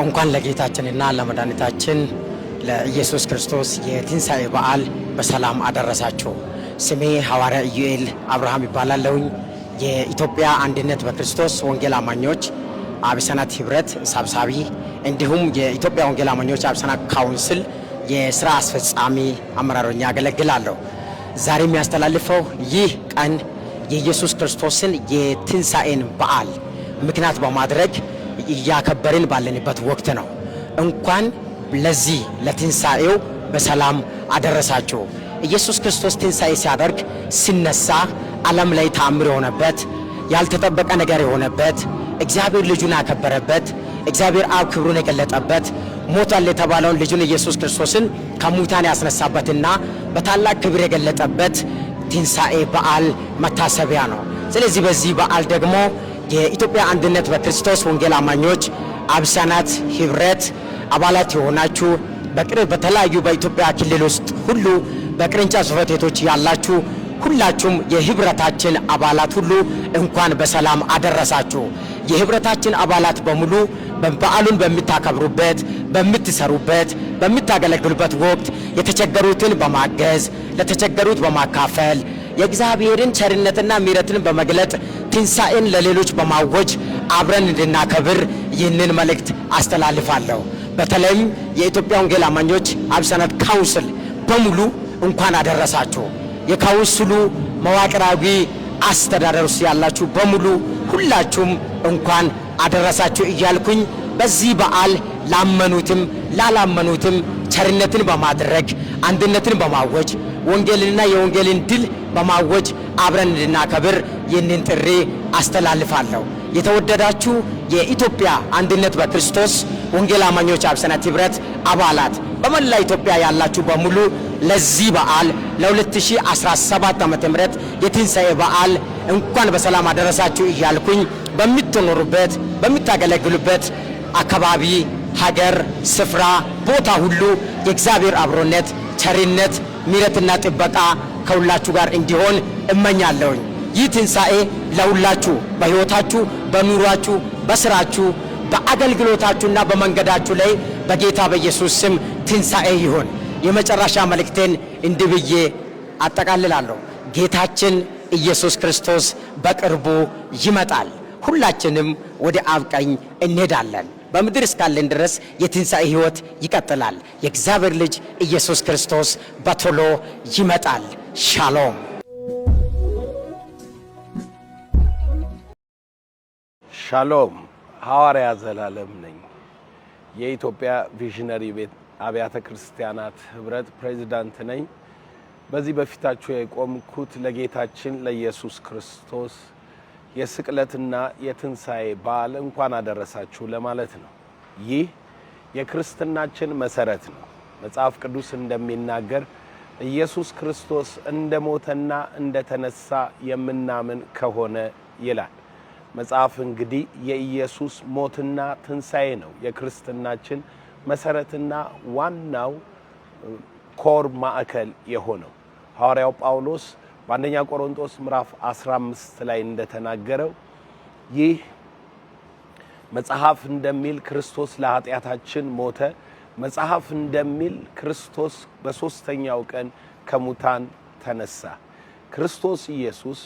እንኳን ለጌታችንና ለመድኃኒታችን ለኢየሱስ ክርስቶስ የትንሣኤ በዓል በሰላም አደረሳችሁ። ስሜ ሐዋርያ ኢዩኤል አብርሃም ይባላለሁኝ። የኢትዮጵያ አንድነት በክርስቶስ ወንጌል አማኞች አብሰናት ህብረት ሰብሳቢ እንዲሁም የኢትዮጵያ ወንጌል አማኞች አብሰናት ካውንስል የሥራ አስፈጻሚ አመራሮኛ ያገለግላለሁ። ዛሬ የሚያስተላልፈው ይህ ቀን የኢየሱስ ክርስቶስን የትንሣኤን በዓል ምክንያት በማድረግ እያከበርን ባለንበት ወቅት ነው። እንኳን ለዚህ ለትንሣኤው በሰላም አደረሳችሁ። ኢየሱስ ክርስቶስ ትንሣኤ ሲያደርግ ሲነሳ ዓለም ላይ ተአምር የሆነበት ያልተጠበቀ ነገር የሆነበት እግዚአብሔር ልጁን ያከበረበት እግዚአብሔር አብ ክብሩን የገለጠበት ሞቷል የተባለውን ልጁን ኢየሱስ ክርስቶስን ከሙታን ያስነሳበትና በታላቅ ክብር የገለጠበት ትንሣኤ በዓል መታሰቢያ ነው። ስለዚህ በዚህ በዓል ደግሞ የኢትዮጵያ አንድነት በክርስቶስ ወንጌል አማኞች አብሰናት ህብረት አባላት የሆናችሁ በቅርብ በተለያዩ በኢትዮጵያ ክልል ውስጥ ሁሉ በቅርንጫፍ ጽሕፈት ቤቶች ያላችሁ ሁላችሁም የህብረታችን አባላት ሁሉ እንኳን በሰላም አደረሳችሁ። የህብረታችን አባላት በሙሉ በዓሉን በሚታከብሩበት፣ በምትሰሩበት፣ በምታገለግሉበት ወቅት የተቸገሩትን በማገዝ ለተቸገሩት በማካፈል የእግዚአብሔርን ቸርነትና ምሕረትን በመግለጥ ትንሣኤን ለሌሎች በማወጅ አብረን እንድናከብር ይህንን መልእክት አስተላልፋለሁ። በተለይም የኢትዮጵያ ወንጌል አማኞች አብሰናት ካውንስል በሙሉ እንኳን አደረሳችሁ። የካውንስሉ መዋቅራዊ አስተዳደር ውስጥ ያላችሁ በሙሉ ሁላችሁም እንኳን አደረሳችሁ እያልኩኝ በዚህ በዓል ላመኑትም ላላመኑትም ቸርነትን በማድረግ አንድነትን በማወጅ ወንጌልንና የወንጌልን ድል በማወጅ አብረን እንድናከብር ይህንን ጥሪ አስተላልፋለሁ። የተወደዳችሁ የኢትዮጵያ አንድነት በክርስቶስ ወንጌል አማኞች አብሰናት ህብረት አባላት በመላ ኢትዮጵያ ያላችሁ በሙሉ ለዚህ በዓል ለ2017 ዓ.ም የትንሣኤ በዓል እንኳን በሰላም አደረሳችሁ እያልኩኝ በምትኖሩበት በምታገለግሉበት አካባቢ ሀገር ስፍራ ቦታ ሁሉ የእግዚአብሔር አብሮነት ቸርነት ምሕረትና ጥበቃ ከሁላችሁ ጋር እንዲሆን እመኛለሁኝ። ይህ ትንሣኤ ለሁላችሁ በሕይወታችሁ በኑሯችሁ በስራችሁ በአገልግሎታችሁና በመንገዳችሁ ላይ በጌታ በኢየሱስ ስም ትንሣኤ ይሁን። የመጨረሻ መልእክቴን እንዲህ ብዬ አጠቃልላለሁ። ጌታችን ኢየሱስ ክርስቶስ በቅርቡ ይመጣል። ሁላችንም ወደ አብ ቀኝ እንሄዳለን። በምድር እስካለን ድረስ የትንሣኤ ሕይወት ይቀጥላል። የእግዚአብሔር ልጅ ኢየሱስ ክርስቶስ በቶሎ ይመጣል። ሻሎም። ሻሎም። ሐዋርያ ዘላለም ነኝ። የኢትዮጵያ ቪዥነሪ ቤት አብያተ ክርስቲያናት ህብረት ፕሬዝዳንት ነኝ። በዚህ በፊታችሁ የቆምኩት ለጌታችን ለኢየሱስ ክርስቶስ የስቅለትና የትንሣኤ በዓል እንኳን አደረሳችሁ ለማለት ነው። ይህ የክርስትናችን መሰረት ነው። መጽሐፍ ቅዱስ እንደሚናገር ኢየሱስ ክርስቶስ እንደሞተና እንደተነሳ የምናምን ከሆነ ይላል። መጽሐፍ እንግዲህ የኢየሱስ ሞትና ትንሣኤ ነው የክርስትናችን መሰረትና ዋናው ኮር ማዕከል የሆነው። ሐዋርያው ጳውሎስ በአንደኛ ቆሮንቶስ ምዕራፍ 15 ላይ እንደተናገረው ይህ መጽሐፍ እንደሚል ክርስቶስ ለኃጢአታችን ሞተ፣ መጽሐፍ እንደሚል ክርስቶስ በሦስተኛው ቀን ከሙታን ተነሳ። ክርስቶስ ኢየሱስ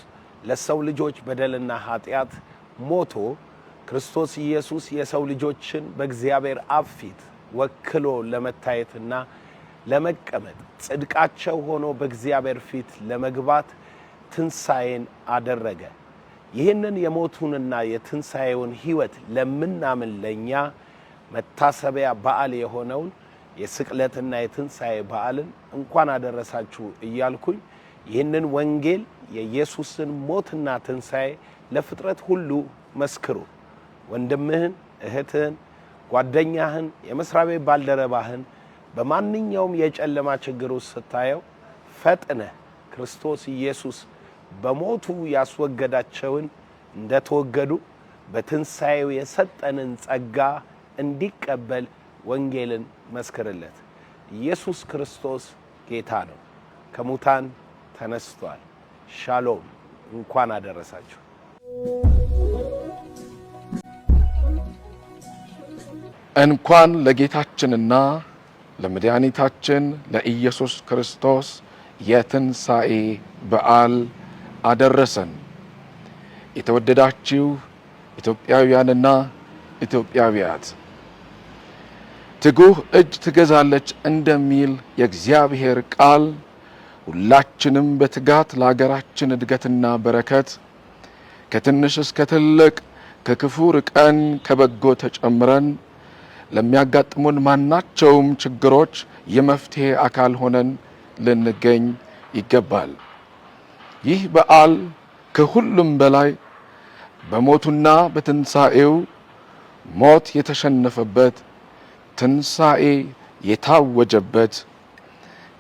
ለሰው ልጆች በደልና ኃጢአት ሞቶ ክርስቶስ ኢየሱስ የሰው ልጆችን በእግዚአብሔር አብ ፊት ወክሎ ለመታየትና ለመቀመጥ ጽድቃቸው ሆኖ በእግዚአብሔር ፊት ለመግባት ትንሣኤን አደረገ። ይህንን የሞቱንና የትንሣኤውን ሕይወት ለምናምን ለኛ መታሰቢያ በዓል የሆነውን የስቅለትና የትንሣኤ በዓልን እንኳን አደረሳችሁ እያልኩኝ ይህንን ወንጌል የኢየሱስን ሞትና ትንሣኤ ለፍጥረት ሁሉ መስክሩ። ወንድምህን፣ እህትህን፣ ጓደኛህን፣ የመስሪያ ቤት ባልደረባህን በማንኛውም የጨለማ ችግር ውስጥ ስታየው ፈጥነህ ክርስቶስ ኢየሱስ በሞቱ ያስወገዳቸውን እንደተወገዱ በትንሣኤው የሰጠንን ጸጋ እንዲቀበል ወንጌልን መስክርለት። ኢየሱስ ክርስቶስ ጌታ ነው። ከሙታን ተነስቷል። ሻሎም። እንኳን አደረሳችሁ። እንኳን ለጌታችንና ለመድኃኒታችን ለኢየሱስ ክርስቶስ የትንሣኤ በዓል አደረሰን። የተወደዳችሁ ኢትዮጵያውያንና ኢትዮጵያውያት ትጉህ እጅ ትገዛለች እንደሚል የእግዚአብሔር ቃል ሁላችንም በትጋት ለሀገራችን እድገትና በረከት ከትንሽ እስከ ትልቅ ከክፉ ርቀን ከበጎ ተጨምረን ለሚያጋጥሙን ማናቸውም ችግሮች የመፍትሄ አካል ሆነን ልንገኝ ይገባል። ይህ በዓል ከሁሉም በላይ በሞቱና በትንሣኤው ሞት የተሸነፈበት ትንሣኤ የታወጀበት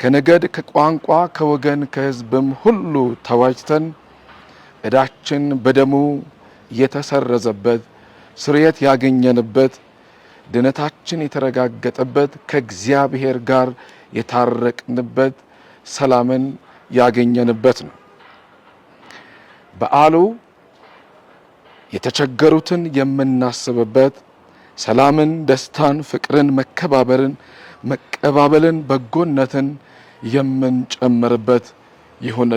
ከነገድ ከቋንቋ ከወገን ከሕዝብም ሁሉ ተዋጅተን ዕዳችን በደሙ የተሰረዘበት ስርየት ያገኘንበት ድነታችን የተረጋገጠበት ከእግዚአብሔር ጋር የታረቅንበት ሰላምን ያገኘንበት ነው። በዓሉ የተቸገሩትን የምናስብበት ሰላምን፣ ደስታን፣ ፍቅርን፣ መከባበርን፣ መቀባበልን፣ በጎነትን የምንጨምርበት ይሁን።